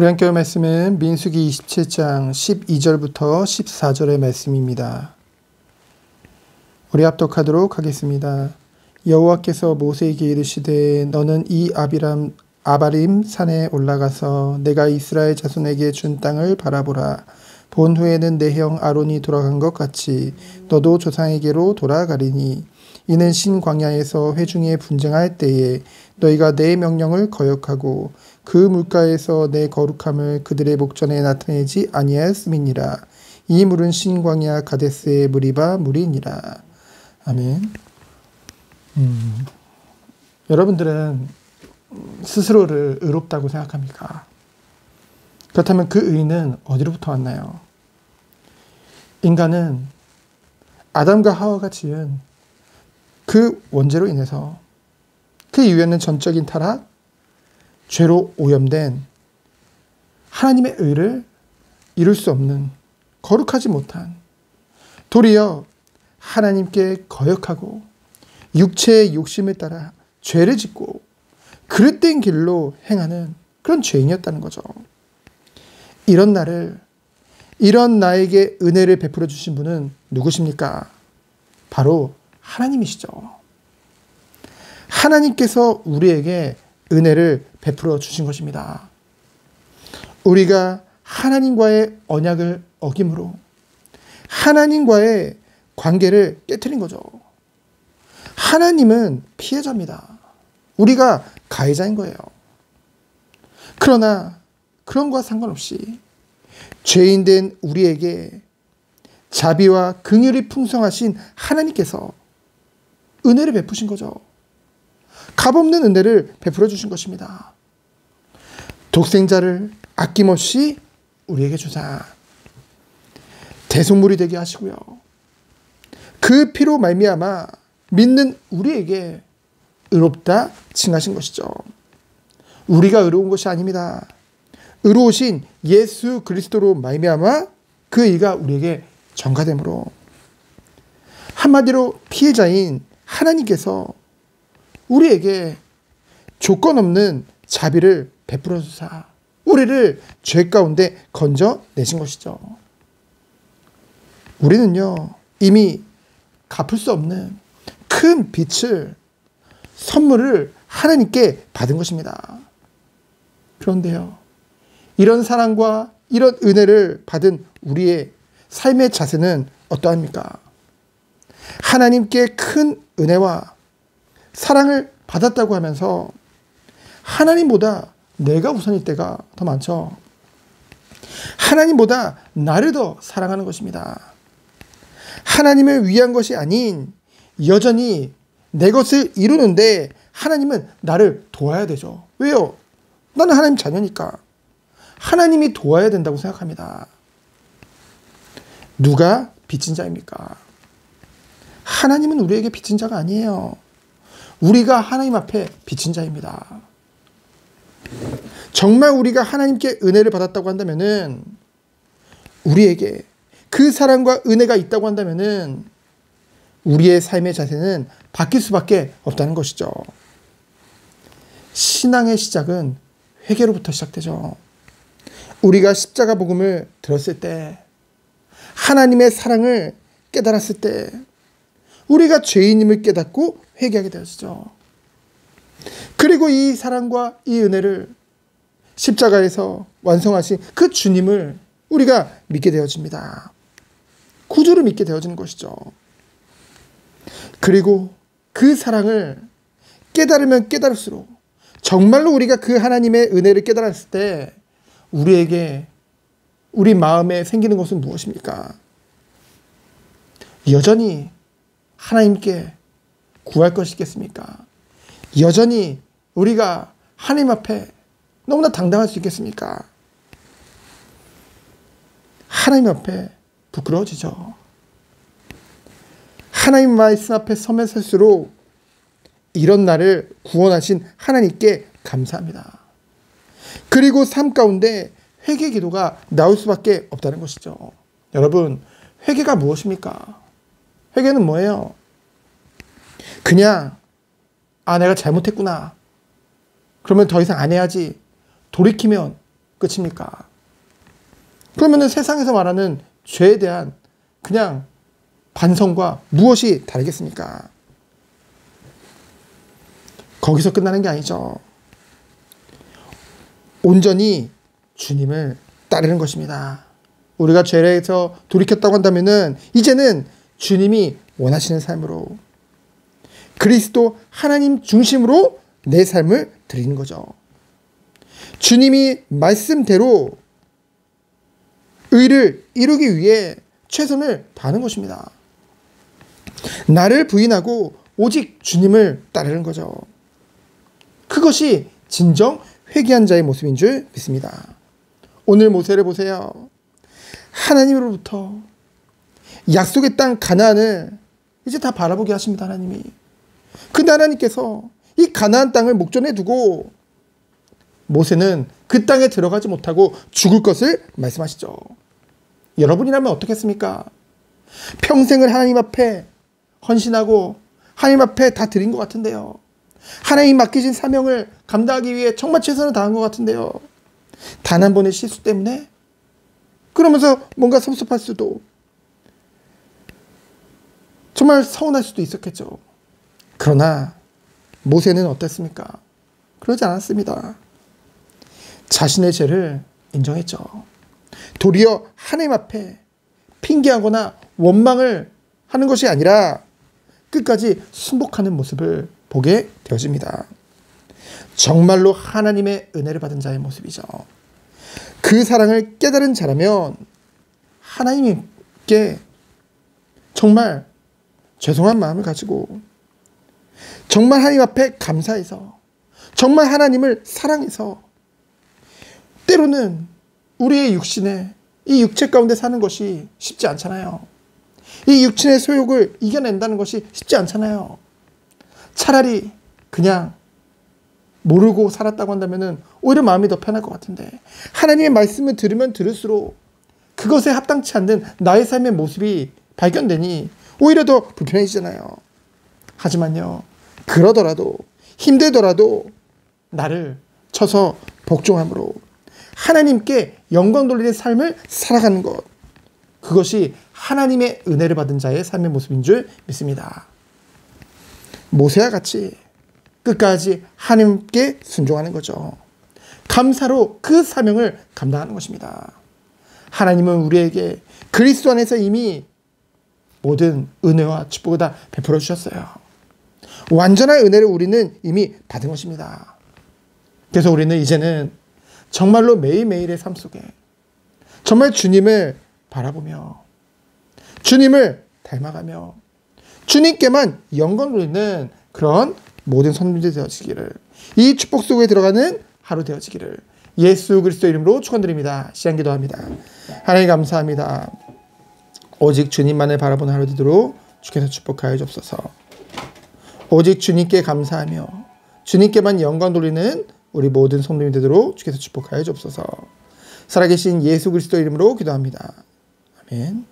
우리 함께 말씀은 민수기 27장 12절부터 14절의 말씀입니다. 우리 합독하도록 하겠습니다. 여호와께서 모세에게 이르시되 너는 이 아바림 산에 올라가서 내가 이스라엘 자손에게 준 땅을 바라보라. 본 후에는 내 형 아론이 돌아간 것 같이 너도 조상에게로 돌아가리니 이는 신광야에서 회중에 분쟁할 때에 너희가 내 명령을 거역하고 그 물가에서 내 거룩함을 그들의 목전에 나타내지 아니하였음이니라. 이 물은 신광야 가데스의 무리바 물이니라. 아멘. 여러분들은 스스로를 의롭다고 생각합니까? 그렇다면 그 의는 어디로부터 왔나요? 인간은 아담과 하와가 지은 그 원죄로 인해서 그 이유에는 전적인 타락, 죄로 오염된 하나님의 의를 이룰 수 없는 거룩하지 못한 도리어 하나님께 거역하고 육체의 욕심을 따라 죄를 짓고 그릇된 길로 행하는 그런 죄인이었다는 거죠. 이런 나에게 은혜를 베풀어 주신 분은 누구십니까? 바로 하나님이시죠. 하나님께서 우리에게 은혜를 베풀어 주신 것입니다. 우리가 하나님과의 언약을 어김으로 하나님과의 관계를 깨트린 거죠. 하나님은 피해자입니다. 우리가 가해자인 거예요. 그러나 그런 것과 상관없이 죄인된 우리에게 자비와 긍휼이 풍성하신 하나님께서 은혜를 베푸신 거죠. 값없는 은혜를 베풀어 주신 것입니다. 독생자를 아낌없이 우리에게 주사 대속물이 되게 하시고요. 그 피로 말미암아 믿는 우리에게 의롭다 칭하신 것이죠. 우리가 의로운 것이 아닙니다. 의로우신 예수 그리스도로 말미암아 그 의가 우리에게 전가되므로 한마디로 피해자인 하나님께서 우리에게 조건 없는 자비를 베풀어 주사 우리를 죄 가운데 건져내신 것이죠. 우리는요 이미 갚을 수 없는 큰 빛을 선물을 하나님께 받은 것입니다. 그런데요 이런 사랑과 이런 은혜를 받은 우리의 삶의 자세는 어떠합니까? 하나님께 큰 은혜와 사랑을 받았다고 하면서 하나님보다 내가 우선일 때가 더 많죠. 하나님보다 나를 더 사랑하는 것입니다. 하나님을 위한 것이 아닌 여전히 내 것을 이루는데 하나님은 나를 도와야 되죠. 왜요? 나는 하나님 자녀니까. 하나님이 도와야 된다고 생각합니다. 누가 빚진 자입니까? 하나님은 우리에게 빚진 자가 아니에요. 우리가 하나님 앞에 빚진 자입니다. 정말 우리가 하나님께 은혜를 받았다고 한다면은 우리에게 그 사랑과 은혜가 있다고 한다면은 우리의 삶의 자세는 바뀔 수밖에 없다는 것이죠. 신앙의 시작은 회개로부터 시작되죠. 우리가 십자가 복음을 들었을 때 하나님의 사랑을 깨달았을 때 우리가 죄인임을 깨닫고 회개하게 되어지죠. 그리고 이 사랑과 이 은혜를 십자가에서 완성하신 그 주님을 우리가 믿게 되어집니다. 구주를 믿게 되어지는 것이죠. 그리고 그 사랑을 깨달으면 깨달을수록 정말로 우리가 그 하나님의 은혜를 깨달았을 때 우리에게 우리 마음에 생기는 것은 무엇입니까? 여전히 하나님께 구할 것이 있겠습니까? 여전히 우리가 하나님 앞에 너무나 당당할 수 있겠습니까? 하나님 앞에 부끄러워지죠. 하나님 말씀 앞에 서면 설수록 이런 나를 구원하신 하나님께 감사합니다. 그리고 삶 가운데 회개 기도가 나올 수밖에 없다는 것이죠. 여러분, 회개가 무엇입니까? 회개는 뭐예요? 그냥 내가 잘못했구나. 그러면 더 이상 안 해야지. 돌이키면 끝입니까? 그러면은 세상에서 말하는 죄에 대한 그냥 반성과 무엇이 다르겠습니까? 거기서 끝나는 게 아니죠. 온전히 주님을 따르는 것입니다. 우리가 죄에서 돌이켰다고 한다면은 이제는 주님이 원하시는 삶으로 그리스도 하나님 중심으로 내 삶을 드리는 거죠. 주님이 말씀대로 의를 이루기 위해 최선을 다하는 것입니다. 나를 부인하고 오직 주님을 따르는 거죠. 그것이 진정 회개한 자의 모습인 줄 믿습니다. 오늘 모세를 보세요. 하나님으로부터 약속의 땅 가나안을 이제 다 바라보게 하십니다. 하나님이. 근데 하나님께서 이 가나안 땅을 목전에 두고 모세는 그 땅에 들어가지 못하고 죽을 것을 말씀하시죠. 여러분이라면 어떻겠습니까? 평생을 하나님 앞에 헌신하고 하나님 앞에 다 드린 것 같은데요. 하나님 맡기신 사명을 감당하기 위해 정말 최선을 다한 것 같은데요. 단 한 번의 실수 때문에 그러면서 뭔가 섭섭할 수도 정말 서운할 수도 있었겠죠. 그러나 모세는 어땠습니까? 그러지 않았습니다. 자신의 죄를 인정했죠. 도리어 하나님 앞에 핑계하거나 원망을 하는 것이 아니라 끝까지 순복하는 모습을 보게 되어집니다. 정말로 하나님의 은혜를 받은 자의 모습이죠. 그 사랑을 깨달은 자라면 하나님께 정말 죄송한 마음을 가지고 정말 하나님 앞에 감사해서 정말 하나님을 사랑해서 때로는 우리의 육신에 이 육체 가운데 사는 것이 쉽지 않잖아요. 이 육신의 소욕을 이겨낸다는 것이 쉽지 않잖아요. 차라리 그냥 모르고 살았다고 한다면 오히려 마음이 더 편할 것 같은데 하나님의 말씀을 들으면 들을수록 그것에 합당치 않는 나의 삶의 모습이 발견되니 오히려 더 불편해지잖아요. 하지만요. 그러더라도 힘들더라도 나를 쳐서 복종함으로 하나님께 영광 돌리는 삶을 살아가는 것 그것이 하나님의 은혜를 받은 자의 삶의 모습인 줄 믿습니다. 모세와 같이 끝까지 하나님께 순종하는 거죠. 감사로 그 사명을 감당하는 것입니다. 하나님은 우리에게 그리스도 안에서 이미 모든 은혜와 축복을 다 베풀어 주셨어요. 완전한 은혜를 우리는 이미 받은 것입니다. 그래서 우리는 이제는 정말로 매일매일의 삶 속에 정말 주님을 바라보며 주님을 닮아가며 주님께만 영광 돌리는 그런 모든 선민들이 되어지기를 이 축복 속에 들어가는 하루 되어지기를 예수 그리스도 이름으로 축원드립니다. 시간 기도합니다. 하나님 감사합니다. 오직 주님만을 바라보는 하루 되도록 주께서 축복하여 주옵소서. 오직 주님께 감사하며 주님께만 영광 돌리는 우리 모든 성도님이 되도록 주께서 축복하여 주옵소서. 살아계신 예수 그리스도 이름으로 기도합니다. 아멘.